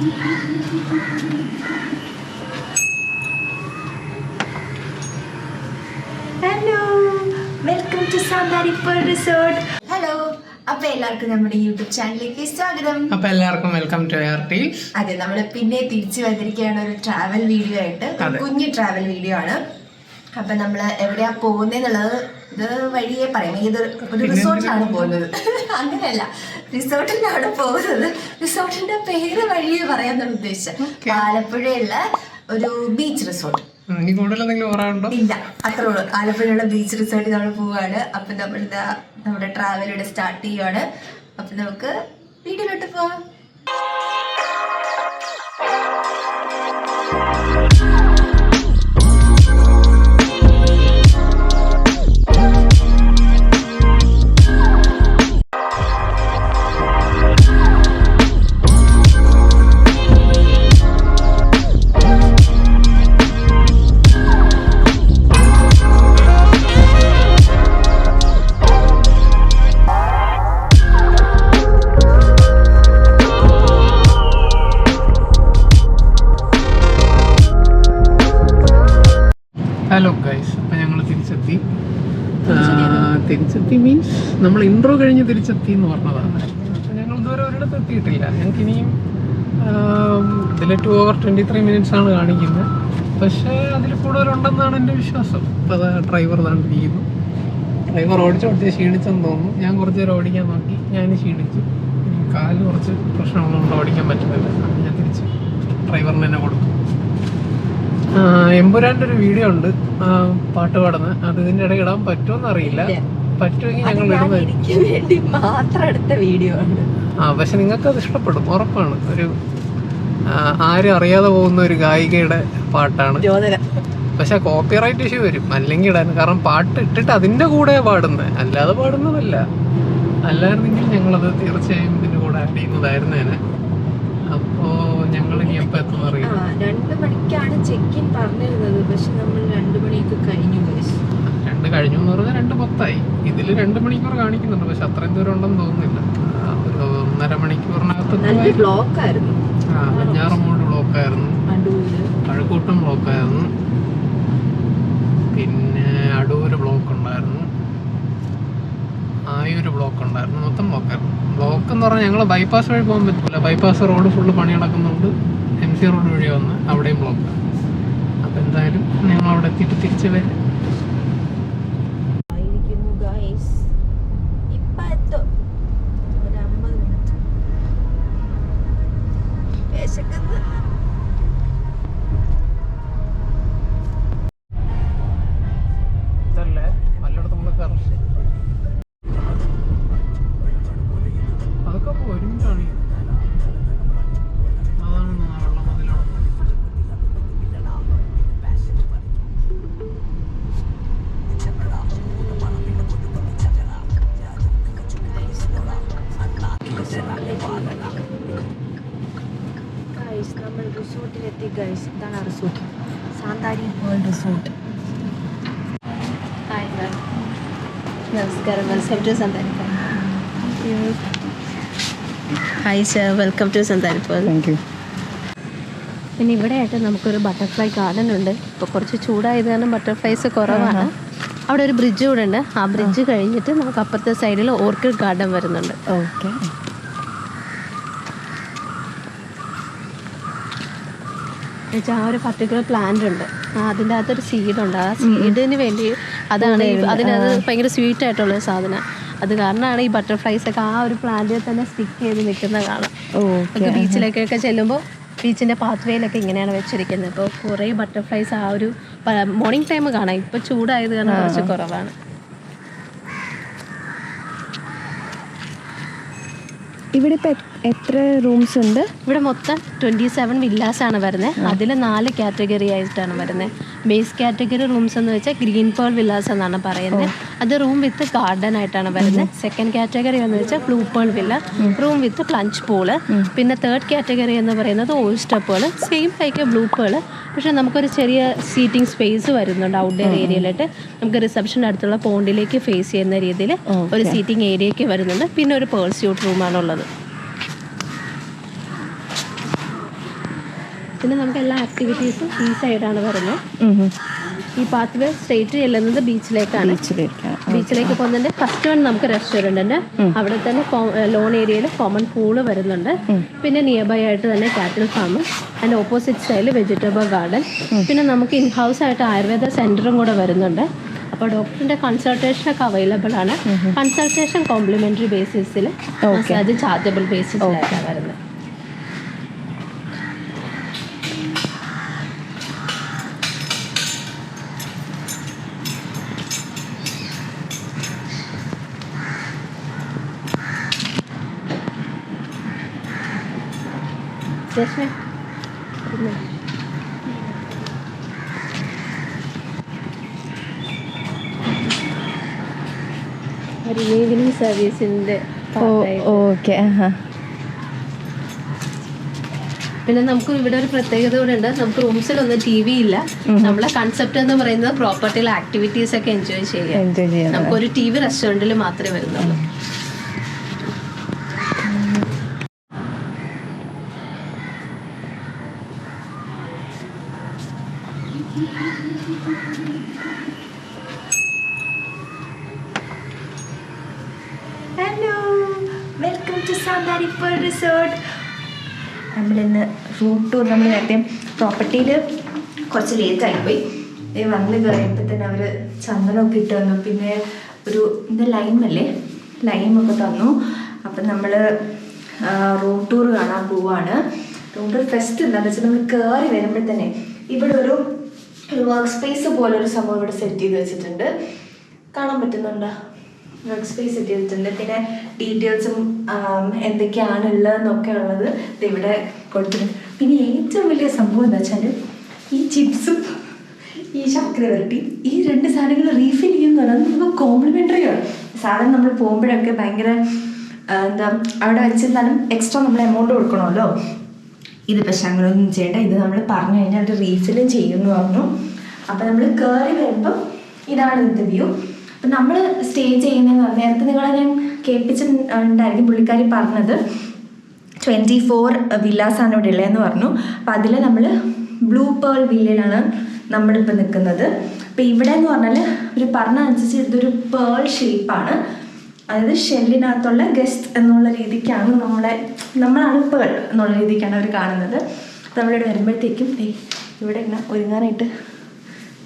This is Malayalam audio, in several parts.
ഹലോ, വെൽക്കം ടു സാന്താരിപ്പൂർ റിസോർട്ട്. ഹലോ, അപ്പൊ എല്ലാവർക്കും നമ്മുടെ യൂട്യൂബ് ചാനലിലേക്ക് സ്വാഗതം. അപ്പൊ എല്ലാവർക്കും വെൽക്കം ടു ARTs. അതെ, നമ്മള് പിന്നെ തിരിച്ചു വന്നിരിക്കുകയാണ് ഒരു ട്രാവൽ വീഡിയോ ആയിട്ട്. കുഞ്ഞു ട്രാവൽ വീഡിയോ ആണ്. അപ്പൊ നമ്മള് എവിടെയാ പോകുന്നതെന്നുള്ളത് ഇത് വഴിയെ പറയാം. ഇത് ഒരു റിസോർട്ടിലാണ് പോകുന്നത്. അങ്ങനെയല്ല, റിസോർട്ടിലാണ് പോകുന്നത്. റിസോർട്ടിന്റെ പേര് വഴിയെ പറയാന്നാണ് ഉദ്ദേശിച്ചത്. ആലപ്പുഴയുള്ള ഒരു ബീച്ച് റിസോർട്ട്. ഇല്ല, അത്രേ ഉള്ളൂ. ആലപ്പുഴയുള്ള ബീച്ച് റിസോർട്ടിൽ നമ്മൾ പോവാണ്. അപ്പൊ നമ്മുടെ ട്രാവൽ ഇവിടെ സ്റ്റാർട്ട് ചെയ്യുവാണ്. അപ്പൊ നമുക്ക് വീട്ടിലോട്ട് പോവാം. ഹലോ ഗൈസ്, അപ്പം ഞങ്ങൾ തിരിച്ചെത്തി മീൻസ് നമ്മൾ ഇൻട്രോ കഴിഞ്ഞ് തിരിച്ചെത്തി എന്ന് പറഞ്ഞതാണ്. അപ്പം ഞങ്ങൾ ഇതുവരെ ഒരിടത്ത് എത്തിയിട്ടില്ല. ഞങ്ങൾക്ക് ഇനിയും ഇതിൽ 2:23 minutes ആണ് കാണിക്കുന്നത്. പക്ഷേ അതിൽ കൂടുതലുണ്ടെന്നാണ് എൻ്റെ വിശ്വാസം. അപ്പോൾ അത് ഡ്രൈവർ താണ്ടിരിക്കുന്നു. ഡ്രൈവർ ഓടിച്ച് ക്ഷീണിച്ചെന്ന് തോന്നുന്നു. ഞാൻ കുറച്ച് നേരം ഓടിക്കാൻ നോക്കി, ഞാൻ ക്ഷീണിച്ചു. കാല് കുറച്ച് പ്രശ്നമുള്ളതുകൊണ്ട് ഓടിക്കാൻ പറ്റുന്നില്ല. ഞാൻ തിരിച്ച് ഡ്രൈവറിന് തന്നെ കൊടുത്തു. എമ്പുരാൻ്റെ ഒരു വീഡിയോ ഉണ്ട് പാട്ട് പാടുന്നത്. അത് ഇതിൻ്റെ ഇടയിൽ ഇടാൻ പറ്റുമെന്ന് അറിയില്ല. പറ്റുമെങ്കിൽ ഞങ്ങൾ മാത്രം എടുത്ത വീഡിയോ ആണ്. പക്ഷെ നിങ്ങൾക്ക് അത് ഇഷ്ടപ്പെടും, ഉറപ്പാണ്. ഒരു ആരും അറിയാതെ പോകുന്ന ഒരു ഗായികയുടെ പാട്ടാണ്. പക്ഷെ കോപ്പിറൈറ്റ് ഇഷ്യൂ വരും അല്ലെങ്കിൽ ഇടാൻ. കാരണം പാട്ട് ഇട്ടിട്ട് അതിൻ്റെ കൂടെ പാടുന്നത്, അല്ലാതെ പാടുന്നതല്ല. അല്ലായിരുന്നെങ്കിൽ ഞങ്ങളത് തീർച്ചയായും ഇതിൻ്റെ കൂടെ ആഡ് ചെയ്യുന്നതായിരുന്നേനെ. അപ്പോൾ ഞങ്ങൾ ഇനി എപ്പോൾ എത്തുന്ന അറിയില്ല. 2 മണിക്കാണ് ചെക്ക് ഇൻ പറഞ്ഞിരുന്നത്. പക്ഷെ നമ്മൾ 2 മണിയൊക്കെ കഴിഞ്ഞു. 2 കഴിഞ്ഞു എന്ന് പറഞ്ഞാൽ 2:10 ഇതിൽ 2 മണിക്കൂർ കാണിക്കുന്നുണ്ട്. പക്ഷെ അത്രയും ദൂരം ഉണ്ടെന്ന് തോന്നുന്നില്ല. ഒരു 1.5 മണിക്കൂറിനകത്ത് ബ്ലോക്കായിരുന്നു. വെഞ്ഞാറമൂട് ബ്ലോക്കായിരുന്നു, കഴക്കൂട്ടം ബ്ലോക്കായിരുന്നു, പിന്നെ അടൂര് ബ്ലോക്ക് ഉണ്ടായിരുന്നു, ആയൂര് ബ്ലോക്ക് ഉണ്ടായിരുന്നു. മൊത്തം ബ്ലോക്കായിരുന്നു. ബ്ലോക്ക് എന്ന് പറഞ്ഞാൽ ഞങ്ങൾ ബൈപ്പാസ് വഴി പോകാൻ പറ്റില്ല. ബൈപ്പാസ് റോഡ് ഫുള്ള് പണി നടക്കുന്നുണ്ട്. MC റോഡ് വഴി വന്ന് അവിടെയും ബ്ലോക്കാണ്. അപ്പം എന്തായാലും ഞങ്ങൾ അവിടെ എത്തിയിട്ട് തിരിച്ച് വരും. ഇതല്ലേ പലയിടത്തും നമ്മൾ കറക്റ്റ് അതൊക്കെ ഒരുമിച്ചാണ്. അതാണ് വെള്ളം അതിലാണ്. നമ്മൾ റിസോർട്ടിലെത്തി ഗൈസ്. ഇതാണ് ആ റിസോർട്ട്, സാന്താരി വേൾഡ് റിസോർട്ട്. നമസ്കാരം, വെൽക്കം ടു സാന്താരിപ്പൂർ. ഹായ് സർ, വെൽക്കം ടു സാന്താരിപ്പൂർ. Thank you. പിന്നെ ഇവിടെ ആയിട്ട് നമുക്കൊരു ബട്ടർഫ്ലൈ ഗാർഡൻ ഉണ്ട്. ഇപ്പോൾ കുറച്ച് ചൂടായത് കാരണം ബട്ടർഫ്ലൈസ് കുറവാണ്. അവിടെ ഒരു ബ്രിഡ്ജ് കൂടെ ഉണ്ട്. ആ ബ്രിഡ്ജ് കഴിഞ്ഞിട്ട് നമുക്ക് അപ്പുറത്തെ സൈഡിൽ ഓർക്കിഡ് ഗാർഡൻ വരുന്നുണ്ട്. ഓക്കെ. ആ ഒരു പർട്ടിക്കുലർ പ്ലാന്റ് ഉണ്ട്, അതിൻ്റെ അകത്തൊരു സീഡുണ്ട്. ആ സീഡിന് വേണ്ടി അതാണ് അതിനത് ഭയങ്കര സ്വീറ്റ് ആയിട്ടുള്ളൊരു സാധനം. അത് കാരണമാണ് ഈ ബട്ടർഫ്ലൈസ് ഒക്കെ ആ ഒരു പ്ലാന്റിൽ തന്നെ സ്റ്റിക്ക് ചെയ്ത് നിൽക്കുന്ന കാണാം. നമുക്ക് ബീച്ചിലേക്കൊക്കെ ചെല്ലുമ്പോൾ ബീച്ചിൻ്റെ പാത്വേയിലൊക്കെ ഇങ്ങനെയാണ് വെച്ചിരിക്കുന്നത്. അപ്പോൾ കുറേ ബട്ടർഫ്ലൈസ് ആ ഒരു മോർണിംഗ് ടൈം കാണാം. ഇപ്പോൾ ചൂടായത് കാരണം കുറച്ച് കുറവാണ്. ഇവിടെ ഇപ്പോൾ എത്ര റൂംസ് ഉണ്ട്? ഇവിടെ മൊത്തം 27 വില്ലാസാണ് വരുന്നത്. അതിൽ 4 കാറ്റഗറി ആയിട്ടാണ് വരുന്നത്. ബേസ് കാറ്റഗറി റൂംസ് എന്ന് വെച്ചാൽ ഗ്രീൻ പേൾ വില്ലാസ് എന്നാണ് പറയുന്നത്. അത് റൂം വിത്ത് ഗാർഡൻ ആയിട്ടാണ് വരുന്നത്. സെക്കൻഡ് കാറ്റഗറി എന്ന് വെച്ചാൽ blue pearl villa, room with plunge pool. പിന്നെ തേർഡ് കാറ്റഗറി എന്ന് പറയുന്നത് oyster pearl, same like blue pearl. പക്ഷെ നമുക്കൊരു ചെറിയ സീറ്റിംഗ് സ്പേസ് വരുന്നുണ്ട് ഔട്ട്ഡോർ ഏരിയയിലായിട്ട്. നമുക്ക് റിസപ്ഷൻ അടുത്തുള്ള പോണ്ടിലേക്ക് ഫേസ് ചെയ്യുന്ന രീതിയിൽ ഒരു സീറ്റിംഗ് ഏരിയയ്ക്ക് വരുന്നുണ്ട്. പിന്നെ ഒരു പേൾ സ്യൂട്ട് റൂമാണുള്ളത്. പിന്നെ നമുക്ക് എല്ലാ ആക്ടിവിറ്റീസും ഈ സൈഡാണ് വരുന്നത്. ഈ പാത്ത് വേ സ്ട്രേറ്റ് ചെല്ലുന്നത് ബീച്ചിലേക്കാണ്. ബീച്ചിലേക്ക് പോകുന്നതിന്റെ ഫസ്റ്റ് വൺ നമുക്ക് റെസ്റ്റോറൻറ്റ് ഉണ്ട്. അവിടെ തന്നെ ലോൺ ഏരിയയിൽ കോമൺ പൂള് വരുന്നുണ്ട്. പിന്നെ നിയർ ബൈ ആയിട്ട് തന്നെ കാറ്റിൽ ഫാം, അതിൻ്റെ ഓപ്പോസിറ്റ് സൈഡിൽ വെജിറ്റബിൾ ഗാർഡൻ. പിന്നെ നമുക്ക് ഇൻ ഹൗസ് ആയിട്ട് ആയുർവേദ സെൻറ്ററും കൂടെ വരുന്നുണ്ട്. അപ്പോൾ ഡോക്ടറിൻ്റെ കൺസൾട്ടേഷനൊക്കെ അവൈലബിൾ ആണ്. കൺസൾട്ടേഷൻ കോംപ്ലിമെൻ്ററി ബേസിസിൽ, മസാജ് ചാർജബിൾ ബേസിസിലായിട്ടാണ് വരുന്നത്. ഒരു ഈവനിങ് സർവീസിൻ്റെ ഓക്കെ. പിന്നെ നമുക്ക് ഇവിടെ ഒരു പ്രത്യേകത കൂടെ ഉണ്ട്. നമുക്ക് റൂംസിലൊന്നും TV ഇല്ല. നമ്മളെ കൺസെപ്റ്റ് എന്ന് പറയുന്നത് പ്രോപ്പർട്ടിയിൽ ആക്ടിവിറ്റീസ് ഒക്കെ എൻജോയ് ചെയ്യാം. നമുക്കൊരു TV റെസ്റ്റോറൻറ്റിൽ മാത്രമേ വരുന്നുള്ളൂ. ഹലോ, വെൽക്കം ടു സാന്താരിപ്പൂർ റിസോർട്ട്. നമ്മളിന്ന് റൂട്ട് ടൂർ, നമ്മൾ നേരത്തെ പ്രോപ്പർട്ടിയിൽ കുറച്ച് ലേറ്റായിപ്പോയി. വന്ന് കയറിയപ്പോൾ തന്നെ അവർ ചന്ദനമൊക്കെ ഇട്ട് തന്നു. പിന്നെ ഒരു ലൈമൊക്കെ തന്നു. അപ്പം നമ്മൾ റൂട്ട് ടൂർ കാണാൻ പോവാണ്. റൂട്ട് ടൂർ ഫെസ്റ്റ് എന്താണെന്ന് വെച്ചാൽ നമ്മൾ കയറി വരുമ്പോൾ തന്നെ ഇവിടെ ഒരു വർക്ക് സ്പേസ് പോലെ ഒരു സംഭവം ഇവിടെ സെറ്റ് ചെയ്ത് വെച്ചിട്ടുണ്ട്. കാണാൻ പറ്റുന്നുണ്ടോ? വർക്ക് സ്പേസ് സെറ്റ് ചെയ്തിട്ടുണ്ട്. പിന്നെ ഡീറ്റെയിൽസും എന്തൊക്കെയാണ് ഉള്ളതെന്നൊക്കെ ഉള്ളത് ഇവിടെ കൊടുത്തിട്ടുണ്ട്. പിന്നെ ഏറ്റവും വലിയ സംഭവം എന്താ വെച്ചാൽ ഈ ചിപ്സും ഈ ശർക്കര വരട്ടി, ഈ 2 സാധനങ്ങൾ റീഫിൽ ചെയ്യുന്നതാണ്. അത് നമുക്ക് കോംപ്ലിമെൻ്ററി ആണ്. സാധനം നമ്മൾ പോകുമ്പോഴൊക്കെ ഭയങ്കര അവിടെ വെച്ചിരുന്നാലും എക്സ്ട്രാ നമ്മൾ എമൗണ്ട് കൊടുക്കണമല്ലോ. ഇത് പക്ഷെ അങ്ങനെയൊന്നും ചെയ്യേണ്ട. ഇത് നമ്മൾ പറഞ്ഞു കഴിഞ്ഞാൽ അവർ റീഫിലും ചെയ്യുമെന്ന് പറഞ്ഞു. അപ്പം നമ്മൾ കയറി വരുമ്പം ഇതാണ് ഇതിൻ്റെ വ്യൂ. അപ്പം നമ്മൾ സ്റ്റേ ചെയ്യുന്നതെന്ന് പറഞ്ഞാൽ നേരത്തെ നിങ്ങളെ ഞാൻ കേൾപ്പിച്ചിട്ടുണ്ടായിരിക്കും. പുള്ളിക്കാരി പറഞ്ഞത് 24 വില്ലാസാണ് ഇവിടെ ഉള്ളതെന്ന് പറഞ്ഞു. അപ്പം അതിൽ നമ്മൾ ബ്ലൂ പേൾ വില്ലയിലാണ് നമ്മളിപ്പോൾ നിൽക്കുന്നത്. അപ്പം ഇവിടെ എന്ന് പറഞ്ഞാൽ ഒരു പറഞ്ഞ അനുസരിച്ച് ഇതൊരു പേൾ ഷേപ്പാണ്. അതായത് ഷെല്ലിനകത്തുള്ള ഗസ്റ്റ് എന്നുള്ള രീതിക്കാണ് നമ്മളാണ് പേൾ എന്നുള്ള രീതിക്കാണ് അവർ കാണുന്നത്. നമ്മളിവിടെ വരുമ്പോഴത്തേക്കും ഇവിടെ ഇങ്ങനെ ഒരുങ്ങാനായിട്ട്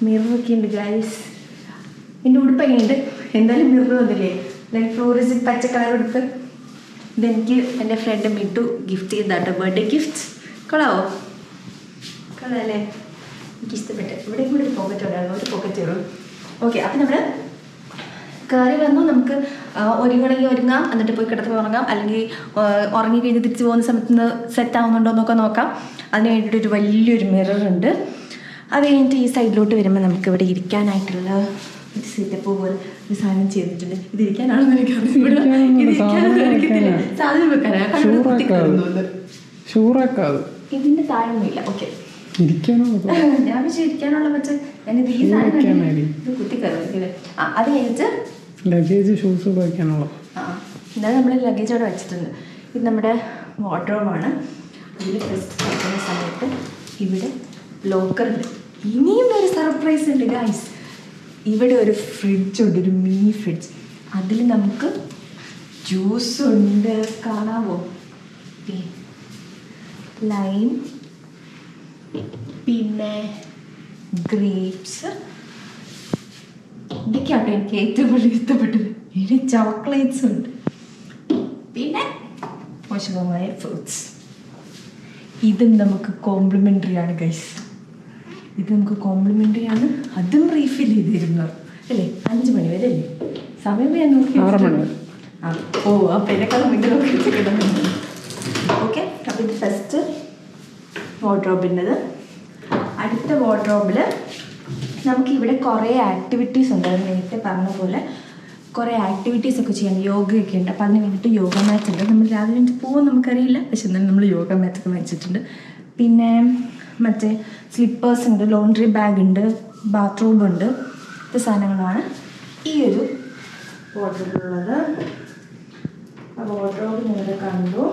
മിററൊക്കെ ഉണ്ട് ഗൈസ്. എൻ്റെ ഉടുപ്പൊക്കെ ഉണ്ട്. എന്തായാലും മിറർ വന്നില്ലേ, ലൈക്ക് ഫ്ലോറിസ്റ്റ് പച്ച കളർ ഉടുപ്പ്. ഇതെനിക്ക് എൻ്റെ ഫ്രണ്ട് മിട്ടു ഗിഫ്റ്റ് ചെയ്താട്ടോ, ബർത്ത്ഡേ ഗിഫ്റ്റ്. കൊള്ളാവോ? കൊള്ളാമല്ലേ? എനിക്കിഷ്ടപ്പെട്ട്. ഇവിടെ കൂടെ ഒരു പോക്കറ്റ് ഉണ്ടായിരുന്നു, ഒരു പോക്കറ്റ് ഉള്ളൂ. ഓക്കെ, അപ്പം നമ്മൾ കയറി വന്നു. നമുക്ക് ഒരുങ്ങണമെങ്കിൽ ഒരുങ്ങാം, എന്നിട്ട് പോയി കിടന്ന് ഉറങ്ങാം. അല്ലെങ്കിൽ ഉറങ്ങിക്കഴിഞ്ഞ് തിരിച്ച് പോകുന്ന സമയത്ത് സെറ്റ് ആവുന്നുണ്ടോ എന്നൊക്കെ നോക്കാം. അതിന് വേണ്ടിയിട്ടൊരു വലിയൊരു മിററുണ്ട്. അത് കഴിഞ്ഞിട്ട് ഈ സൈഡിലോട്ട് വരുമ്പോൾ നമുക്ക് ഇവിടെ ഇരിക്കാനായിട്ടുള്ള ഒരു സെറ്റപ്പ് പോലെ ഒരു സാധനം ചെയ്തിട്ടുണ്ട്. ഇതിരിക്കാനാണെന്ന് എനിക്കറിയില്ല. സാധനം വെക്കാനാണ്. ഇതിൻ്റെ താഴൊന്നുമില്ല. ഓക്കെ, ഞാൻ പക്ഷേ ഇരിക്കാനുള്ള മറ്റേ ഞാനിത് ഈ സാധനം കുത്തിക്കറിയില്ലേ. അത് കഴിഞ്ഞിട്ട് ലഗേജ് ഷൂസ് വയ്ക്കാനുള്ള എന്തായാലും നമ്മൾ ലഗേജ് അവിടെ വെച്ചിട്ടുണ്ട്. ഇത് നമ്മുടെ വാർഡ്രോബാണ്. ഇതിൽ ഫസ്റ്റ് വെക്കുന്ന സമയത്ത് ഇവിടെ ലോക്കറുണ്ട്. ഇനിയും ഒരു സർപ്രൈസ് ഉണ്ട് ഗൈസ്. ഇവിടെ ഒരു ഫ്രിഡ്ജുണ്ട്, ഒരു മിനി ഫ്രിഡ്ജ്. അതിൽ നമുക്ക് ജ്യൂസ് ഉണ്ട്. കാണാവോ? ലൈം, പിന്നെ ഗ്രേപ്സ്, ഇതൊക്കെയാട്ടോ എനിക്ക് ഏറ്റവും കൂടുതൽ ഇഷ്ടപ്പെട്ടത്. ഇനി ചോക്ലേറ്റ്സ് ഉണ്ട്, പിന്നെ പോഷകമായ ഫ്രൂട്ട്സ്. ഇതും നമുക്ക് കോംപ്ലിമെൻ്ററി ആണ് ഗൈസ്. ഇത് നമുക്ക് കോംപ്ലിമെൻ്ററി ആണ്. അതും റീഫിൽ ചെയ്തിരുന്നു അല്ലേ? 5 മണി വരെ അല്ലേ സമയം? ഞാൻ നോക്കി 6 മണി വരെ. അപ്പം എന്നെക്കാളും വീട്ടിൽ നോക്കി. ഓക്കെ, അപ്പം ഇത് ഫസ്റ്റ് വാർഡ്രോബിൻ്റെത്. അടുത്ത വാർഡ്രോബിൽ നമുക്കിവിടെ കുറേ ആക്ടിവിറ്റീസ് ഉണ്ട്. അത് നേരത്തെ പറഞ്ഞ പോലെ കുറേ ആക്ടിവിറ്റീസ് ഒക്കെ ചെയ്യാൻ, യോഗയൊക്കെ ഉണ്ട്. അപ്പം അതിന് വേണ്ടിയിട്ട് യോഗ മാറ്റ് ഉണ്ട്. നമ്മൾ രാവിലെ പോകുമ്പോൾ നമുക്കറിയില്ല, പക്ഷെ എന്നാലും നമ്മൾ യോഗ മാറ്റൊക്കെ വെച്ചിട്ടുണ്ട്. പിന്നെ മറ്റേ സ്ലിപ്പേഴ്സ് ഉണ്ട്, ലോണ്ട്രി ബാഗ് ഉണ്ട്, ബാത്റൂം ഉണ്ട്. ഇത് സാധനങ്ങളാണ് ഈ ഒരു വാർഡ്രോബിലുള്ളത്. ആ വാർഡ്രോബ് നിങ്ങൾ കണ്ടു.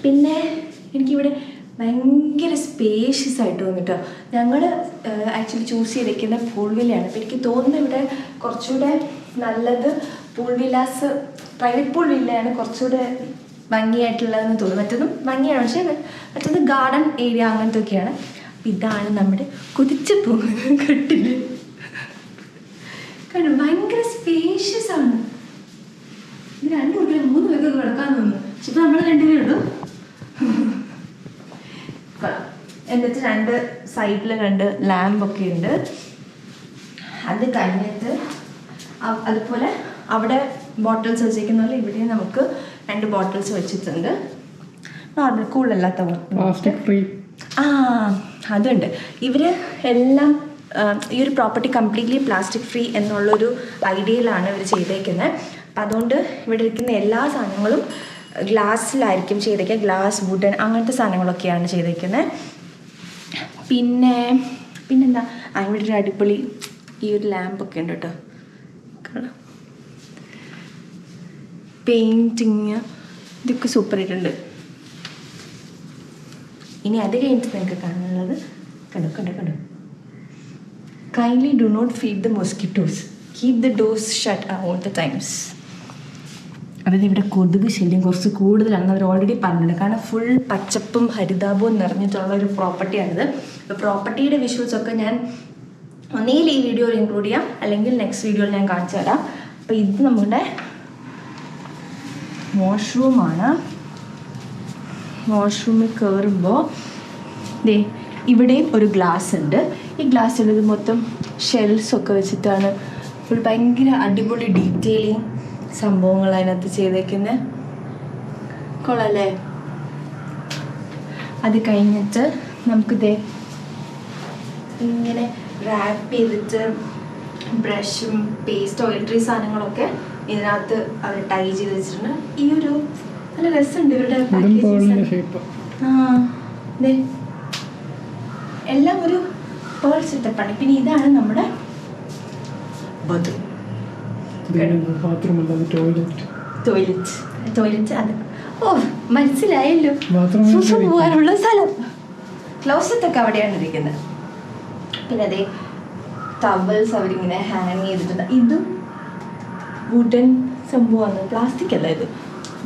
പിന്നെ എനിക്കിവിടെ ഭയങ്കര സ്പേഷ്യസ് ആയിട്ട് തോന്നിട്ടോ. ഞങ്ങൾ ആക്ച്വലി ചൂസ് ചെയ്തിരിക്കുന്ന പൂൾ വില്ലയാണ്. അപ്പോൾ എനിക്ക് തോന്നുന്നു ഇവിടെ കുറച്ചുകൂടെ നല്ലത് പൂൾ വില്ലാസ്, പ്രൈവറ്റ് പൂൾ വില്ലയാണ് കുറച്ചുകൂടെ ഭംഗിയായിട്ടുള്ളതെന്ന് തോന്നുന്നു. മറ്റൊന്നും ഭംഗിയാണ്, പക്ഷേ മറ്റൊന്ന് ഗാർഡൻ ഏരിയ അങ്ങനത്തെ ഒക്കെയാണ്. അപ്പം ഇതാണ് നമ്മുടെ കുതിച്ചു പോകുന്നത് കട്ടില്. കാരണം ഭയങ്കര സ്പേഷ്യസ് ആണ്. ഇത് 2 കുട്ടികൾ 3 പേർക്ക് കിടക്കാൻ തോന്നുന്നു. പക്ഷെ ഇപ്പം നമ്മൾ 2 പേരുള്ളൂ. എന്നിട്ട് 2 സൈഡിൽ 2 ലാമ്പൊക്കെ ഉണ്ട്. അത് കഴിഞ്ഞിട്ട് അതുപോലെ അവിടെ ബോട്ടിൽസ് വെച്ചിരിക്കുന്ന പോലെ ഇവിടെ നമുക്ക് 2 ബോട്ടിൽസ് വെച്ചിട്ടുണ്ട്. നോർമൽ കൂളല്ലാത്ത പ്ലാസ്റ്റിക് ഫ്രീ. അതുണ്ട്. ഇവർ എല്ലാം ഈ ഒരു പ്രോപ്പർട്ടി കംപ്ലീറ്റ്ലി പ്ലാസ്റ്റിക് ഫ്രീ എന്നുള്ളൊരു ഐഡിയയിലാണ് ഇവർ ചെയ്തേക്കുന്നത്. അപ്പം അതുകൊണ്ട് ഇവിടെ ഇരിക്കുന്ന എല്ലാ സാധനങ്ങളും ഗ്ലാസ്സിലായിരിക്കും ചെയ്തേക്കുക. ഗ്ലാസ്, വുഡൻ അങ്ങനത്തെ സാധനങ്ങളൊക്കെയാണ് ചെയ്തേക്കുന്നത്. പിന്നെന്താ ഇവിടെ ഒരു അടിപൊളി ഈ ഒരു ലാമ്പൊക്കെ ഉണ്ട് കേട്ടോ. പെയിൻറ്റിങ് ഇതൊക്കെ സൂപ്പറായിട്ടുണ്ട്. ഇനി അത് കഴിഞ്ഞിട്ട് നിങ്ങൾക്ക് കാണാനുള്ളത് കണ്ടോ kindly do not feed the mosquitoes, keep the doors shut all the times. അതായത് ഇവിടെ കൊതുക് ശല്യം കുറച്ച് കൂടുതലാണെന്ന് അവർ ഓൾറെഡി പറഞ്ഞിട്ടുണ്ട്. കാരണം ഫുൾ പച്ചപ്പും ഹരിതാപവും നിറഞ്ഞിട്ടുള്ള ഒരു പ്രോപ്പർട്ടിയാണിത്. അപ്പോൾ പ്രോപ്പർട്ടിയുടെ വിഷ്വൽസൊക്കെ ഞാൻ ഒന്നുകിൽ ഈ വീഡിയോയിൽ ഇൻക്ലൂഡ് ചെയ്യാം, അല്ലെങ്കിൽ നെക്സ്റ്റ് വീഡിയോയിൽ ഞാൻ കാണിച്ചു തരാം. അപ്പോൾ ഇത് നമ്മുടെ വാഷ്റൂമാണ്. വാഷ്റൂമിൽ കയറുമ്പോൾ ഇവിടെയും ഒരു ഗ്ലാസ് ഉണ്ട്. ഈ ഗ്ലാസ്സിലുള്ളത് മൊത്തം ഷെൽസൊക്കെ വെച്ചിട്ടാണ് ഫുൾ ഭയങ്കര അടിപൊളി ഡീറ്റെയിലിങ് സംഭവങ്ങൾ അതിനകത്ത് ചെയ്തേക്കുന്നത്. കൊള്ളാല്ലേ? അത് കഴിഞ്ഞിട്ട് നമുക്കിതേ ഇങ്ങനെ റാപ്പ് ചെയ്തിട്ട് ബ്രഷും പേസ്റ്റ് ടോയ്ലറ്ററി സാധനങ്ങളൊക്കെ ഇതിനകത്ത് അവർ ടൈ ചെയ്ത് വെച്ചിട്ടുണ്ട്. ഈ ഒരു നല്ല രസമുണ്ട് ഇവരുടെ പാക്കേജ്. എല്ലാം ഒരു പേൾ സെറ്റപ്പാണ്. പിന്നെ ഇതാണ് നമ്മുടെ ടോയ്ലറ്റ്. അത് മനസ്സിലായല്ലോ, പോകാനുള്ള സ്ഥലം. ക്ലോസറ്റൊക്കെ അവിടെയാണ് ഇരിക്കുന്നത്. പിന്നെ അതേ ടവൽസ് അവരിങ്ങനെ ഹാങ് ചെയ്തിട്ടുണ്ട്. ഇതും വുഡൻ സംഭവമാണ്, പ്ലാസ്റ്റിക് അല്ല. ഇത്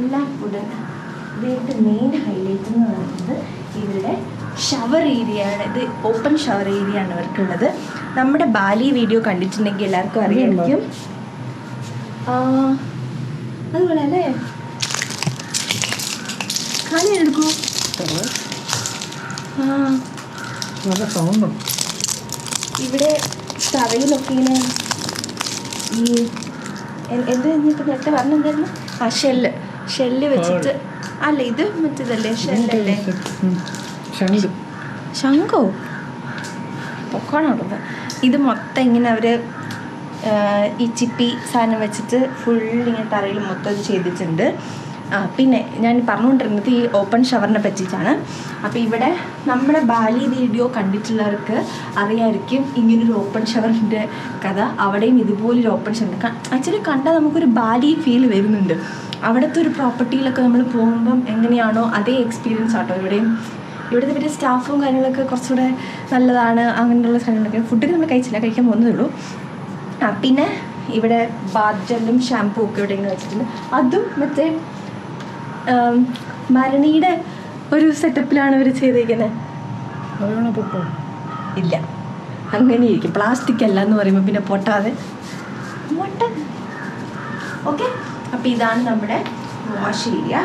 എല്ലാം വുഡൻ. ഇതിൻ്റെ മെയിൻ ഹൈലൈറ്റ് എന്ന് പറയുന്നത് ഇവരുടെ ഷവർ ഏരിയ ആണ്. ഇത് ഓപ്പൺ ഷവർ ഏരിയ ആണ് ഇവർക്കുള്ളത്. നമ്മുടെ ബാലി വീഡിയോ കണ്ടിട്ടുണ്ടെങ്കിൽ എല്ലാവർക്കും അറിയാമായിരിക്കും. അതുപോലെ അല്ലേ, കാലി എടുക്കൂ. ഇവിടെ തറയിലൊക്കെ ഇങ്ങനെ ഈ എന്ത് കഴിഞ്ഞിട്ട് നേരത്തെ പറഞ്ഞെന്തായിരുന്നു? ഷെല്ല് വെച്ചിട്ട് അല്ല, ഇത് മറ്റേതല്ലേ ഷെല്ലല്ലേ, ശംഖോ പൊക്കോണുള്ളത്. ഇത് മൊത്തം ഇങ്ങനെ അവർ ഈ ചിപ്പി സാധനം വെച്ചിട്ട് ഫുള്ളിങ്ങനെ തറയിൽ മൊത്തം ഇത് ചെയ്തിട്ടുണ്ട്. പിന്നെ ഞാൻ പറഞ്ഞുകൊണ്ടിരുന്നത് ഈ ഓപ്പൺ ഷവറിനെ പറ്റിയിട്ടാണ്. അപ്പോൾ ഇവിടെ നമ്മുടെ ബാലി വീഡിയോ കണ്ടിട്ടുള്ളവർക്ക് അറിയാമായിരിക്കും ഇങ്ങനൊരു ഓപ്പൺ ഷവറിൻ്റെ കഥ. അവിടെയും ഇതുപോലൊരു ഓപ്പൺ ഷവർ ആക്ച്വലി കണ്ടാൽ നമുക്കൊരു ബാലി ഫീൽ വരുന്നുണ്ട്. അവിടുത്തെ ഒരു പ്രോപ്പർട്ടിയിലൊക്കെ നമ്മൾ പോകുമ്പം എങ്ങനെയാണോ അതേ എക്സ്പീരിയൻസ് ആട്ടോ ഇവിടുത്തെ പിന്നെ സ്റ്റാഫും കാര്യങ്ങളൊക്കെ കുറച്ചുകൂടെ നല്ലതാണ്. അങ്ങനെയുള്ള സാധനങ്ങളൊക്കെ ഫുഡൊക്കെ നമ്മൾ കഴിക്കാൻ പോകുന്നതേ ഉള്ളൂ. പിന്നെ ഇവിടെ ബാത്ത് ജെല്ലും ഷാമ്പൂ ഒക്കെ ഇവിടെ ഇങ്ങനെ വെച്ചിട്ടുണ്ട്. അതും മറ്റേ മരണിയുടെ ഒരു സെറ്റപ്പിലാണ് ഇവർ ചെയ്തേക്കുന്നത്. ഇല്ല, അങ്ങനെയിരിക്കും. പ്ലാസ്റ്റിക് അല്ല എന്ന് പറയുമ്പോൾ പിന്നെ പൊട്ടാതെ ഓക്കെ. അപ്പോൾ ഇതാണ് നമ്മുടെ വാഷ് ഏരിയ.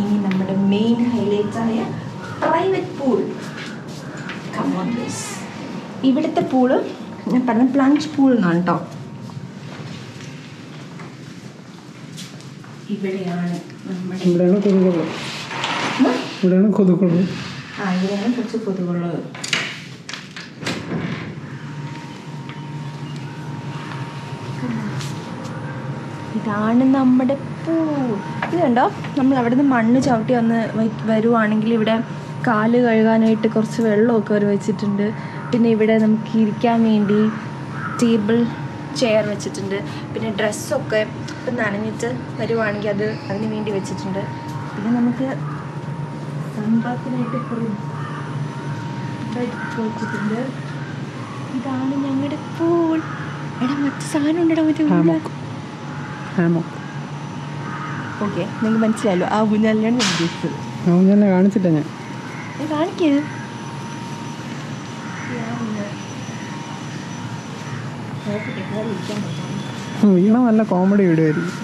ഇനി നമ്മുടെ മെയിൻ ഹൈലൈറ്റ് ആയ പ്രൈവറ്റ് പൂൾ. ഇവിടുത്തെ പൂള് ഞാൻ പറഞ്ഞ പ്ലഞ്ച് പൂൾ എന്നാണ് കേട്ടോ. ഇവിടെയാണ് കൊതുകുള്ളത്. ഇവിടെയാണ് കുറച്ച് കൊതുകുള്ളത്. ഇതാണ് നമ്മുടെ പൂൾ. ഇത് കണ്ടോ, നമ്മൾ അവിടെ നിന്ന് മണ്ണ് ചവിട്ടി വരുവാണെങ്കിൽ ഇവിടെ കാല് കഴുകാനായിട്ട് കുറച്ച് വെള്ളമൊക്കെ അവർ വെച്ചിട്ടുണ്ട്. പിന്നെ ഇവിടെ നമുക്ക് ഇരിക്കാൻ വേണ്ടി ടേബിൾ ചെയർ വെച്ചിട്ടുണ്ട്. പിന്നെ ഡ്രസ്സൊക്കെ ഇപ്പം നനഞ്ഞിട്ട് വരുവാണെങ്കിൽ അതിന് വേണ്ടി വെച്ചിട്ടുണ്ട്. പിന്നെ നമുക്ക് സൺബാത്തിനായിട്ട് വെച്ചിട്ടുണ്ട്. ഇതാണ് ഞങ്ങളുടെ പൂൾ. എടാ മറ്റു സാധനം ഉണ്ടോ മറ്റേ ഓക്കെ നിങ്ങൾക്ക് മനസ്സിലായല്ലോ ആ ഊഞ്ഞാലിനാണ് ഞാൻ ഉദ്ദേശിച്ചത്. ഊഞ്ഞാലിനെ കാണിച്ചില്ല ഞാൻ കാണിക്കത് വീണ നല്ല കോമഡി വീഡിയോ ആയിരിക്കും.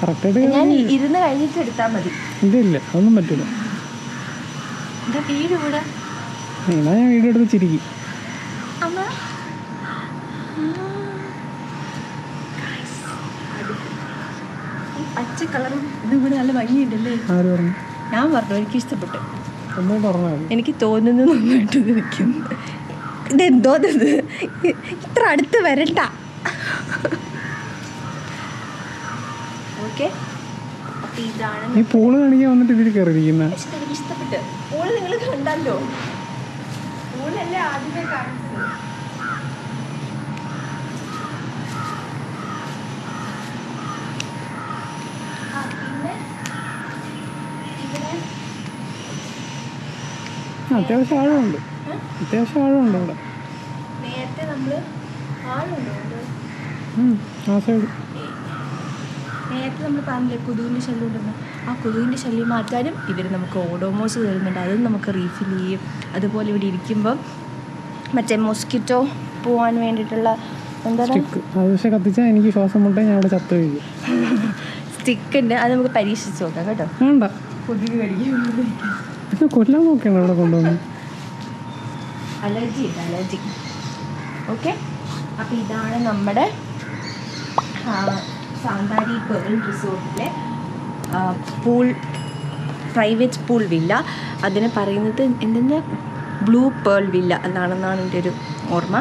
കറക്റ്റായിട്ട് ഞാൻ ഇരുന്ന് കഴിഞ്ഞിട്ട് എടുത്താൽ മതി. ഇല്ല അതൊന്നും പറ്റില്ല. എന്താ വീട് ഇവിടെ എന്നാ ഞാൻ വീഡിയോ എടുത്ത് ചിരിക്കും. അമ്മ ഈ പച്ച കളറും ഇതും കൂടെ നല്ല ഭംഗിയുണ്ടല്ലേ. ആര് പറഞ്ഞു? ഞാൻ പറഞ്ഞു എനിക്ക് ഇഷ്ടപ്പെട്ടു. ഒന്നും പറഞ്ഞാൽ എനിക്ക് തോന്നുന്നു നന്നായിട്ട് നിൽക്കും. ഇതെന്തോ ഇത് ഇത്ര അടുത്ത് വരണ്ട. ഓക്കെ അപ്പം ഇതാണ് ഈ പൂള് കാണിക്കാൻ വന്നിട്ട് ഇതിൽ കയറിയിരിക്കുന്ന എനിക്ക് ഇഷ്ടപ്പെട്ടു. പൂള് നിങ്ങൾ കണ്ടല്ലോ. പൂളല്ലേ ആദ്യമേ കാണിച്ചത്. പിന്നെ ഇവിടെ അത്യാവശ്യം ആഴമുണ്ട്. അത്യാവശ്യം ആഴമുണ്ട് അവിടെ. നേരത്തെ നമ്മൾ ആളുണ്ടോ ആ സൈഡ് നേരത്തെ നമ്മൾ പറഞ്ഞില്ലേ കൊതുകിൻ്റെ ശല്യം ഉണ്ടെന്ന്. ആ കൊതുകിൻ്റെ ശല്യം മാറ്റാനും ഇവർ നമുക്ക് ഓഡോമോസ് തരുന്നുണ്ട്. അതും നമുക്ക് റീഫിൽ ചെയ്യും. അതുപോലെ ഇവിടെ ഇരിക്കുമ്പം മറ്റേ മോസ്കിറ്റോ പോകാൻ വേണ്ടിയിട്ടുള്ള എന്താണ് സ്റ്റിക്ക് അത് പക്ഷേ കത്തിച്ചാൽ എനിക്ക് ശ്വാസം മുട്ടേ ഞാൻ അവിടെ ചത്ത് കഴിയും. സ്റ്റിക്കുണ്ട്. അത് നമുക്ക് പരീക്ഷിച്ച് നോക്കാം കേട്ടോ. വേണ്ട കൊതുക് കടിക്കും. ഇത് കൊല്ലാൻ നോക്കിയാണ് അവിടെ കൊണ്ടുവന്ന്. അലർജി ഉണ്ട് അലർജി. ഓക്കെ അപ്പോൾ ഇതാണ് നമ്മുടെ സാന്താരി പേൾ റിസോർട്ടിലെ പൂൾ പ്രൈവറ്റ് പൂൾ വില്ല. അതിന് പറയുന്നത് എന്തെന്ന് ബ്ലൂ പേൾ വില്ല എന്നാണെന്നാണ് എൻ്റെ ഒരു ഓർമ്മ.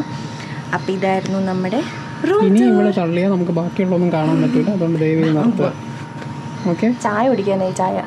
അപ്പോൾ ഇതായിരുന്നു നമ്മുടെ റൂം. ഇനി ഇവിടെ തള്ളിയാൽ നമുക്ക് ബാക്കിയുള്ളതൊന്നും കാണാൻ പറ്റില്ല. അതുകൊണ്ട് ദയവായി നിർത്തുക. ഓക്കെ ചായ കുടിക്കാനായി ചായ